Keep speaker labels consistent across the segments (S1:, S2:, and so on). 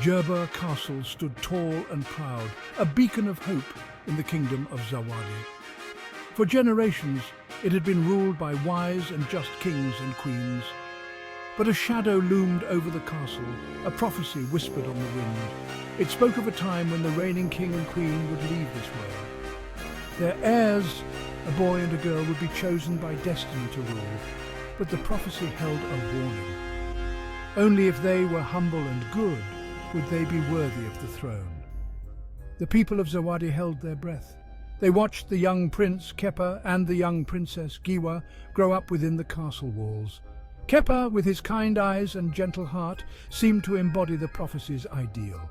S1: Jerba Castle stood tall and proud, a beacon of hope in the kingdom of Zawadi. For generations, it had been ruled by wise and just kings and queens. But a shadow loomed over the castle, a prophecy whispered on the wind. It spoke of a time when the reigning king and queen would leave this world. Their heirs, a boy and a girl, would be chosen by destiny to rule, but the prophecy held a warning. Only if they were humble and good would they be worthy of the throne. The people of Zawadi held their breath. They watched the young prince, Kepa, and the young princess, Giwa, grow up within the castle walls. Kepa, with his kind eyes and gentle heart, seemed to embody the prophecy's ideal.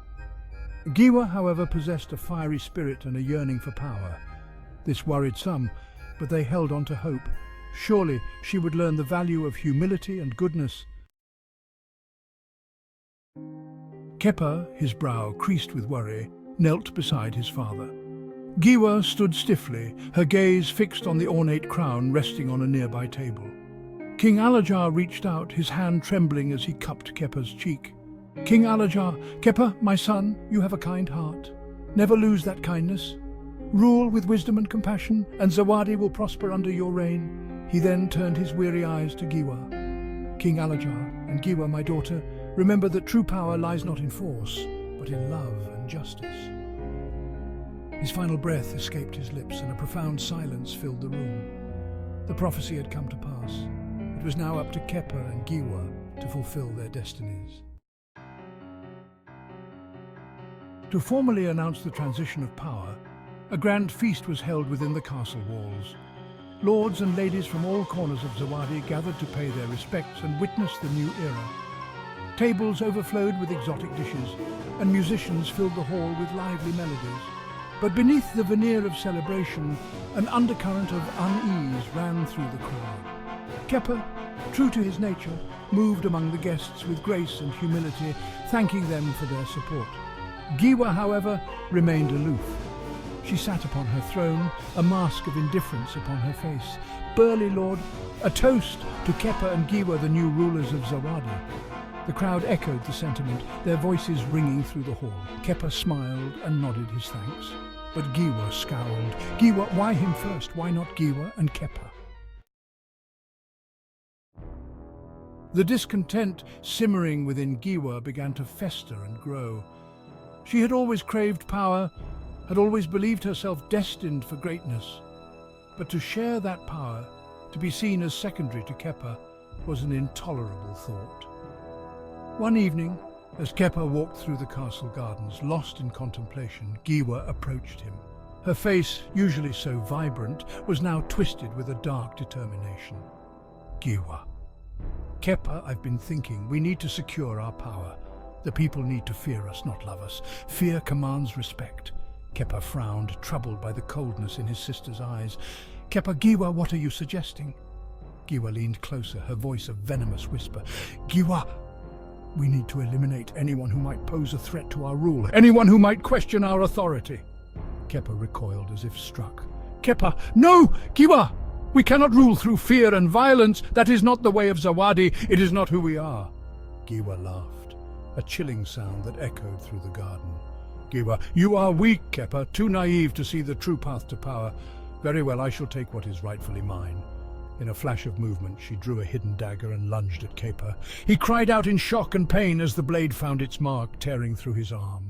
S1: Giwa, however, possessed a fiery spirit and a yearning for power. This worried some, but they held on to hope. Surely she would learn the value of humility and goodness. Kepa, his brow creased with worry, knelt beside his father. Giwa stood stiffly, her gaze fixed on the ornate crown resting on a nearby table. King Alajar reached out, his hand trembling as he cupped Kepa's cheek. King Alajar, Kepa, my son, you have a kind heart. Never lose that kindness. Rule with wisdom and compassion, and Zawadi will prosper under your reign. He then turned his weary eyes to Giwa. King Alajar and Giwa, my daughter, remember that true power lies not in force, but in love and justice. His final breath escaped his lips, and a profound silence filled the room. The prophecy had come to pass. It was now up to Kepa and Giwa to fulfill their destinies. To formally announce the transition of power, a grand feast was held within the castle walls. Lords and ladies from all corners of Zawadi gathered to pay their respects and witness the new era. Tables overflowed with exotic dishes, and musicians filled the hall with lively melodies. But beneath the veneer of celebration, an undercurrent of unease ran through the crowd. Kepa, true to his nature, moved among the guests with grace and humility, thanking them for their support. Giwa, however, remained aloof. She sat upon her throne, a mask of indifference upon her face. Burly lord, a toast to Kepa and Giwa, the new rulers of Zawadi. The crowd echoed the sentiment, their voices ringing through the hall. Kepa smiled and nodded his thanks. But Giwa scowled. Giwa, why him first? Why not Giwa and Kepa? The discontent simmering within Giwa began to fester and grow. She had always craved power, had always believed herself destined for greatness. But to share that power, to be seen as secondary to Kepa, was an intolerable thought. One evening, as Kepa walked through the castle gardens, lost in contemplation, Giwa approached him. Her face, usually so vibrant, was now twisted with a dark determination. Giwa. Kepa, I've been thinking, we need to secure our power. The people need to fear us, not love us. Fear commands respect. Kepa frowned, troubled by the coldness in his sister's eyes. Kepa, Giwa, what are you suggesting? Giwa leaned closer, her voice a venomous whisper. Giwa, we need to eliminate anyone who might pose a threat to our rule, anyone who might question our authority. Kepa recoiled as if struck. Kepa, no! Giwa! We cannot rule through fear and violence. That is not the way of Zawadi. It is not who we are. Giwa laughed, a chilling sound that echoed through the garden. Giwa, you are weak, Kepa, too naive to see the true path to power. Very well, I shall take what is rightfully mine. In a flash of movement, she drew a hidden dagger and lunged at Kepa. He cried out in shock and pain as the blade found its mark, tearing through his arm.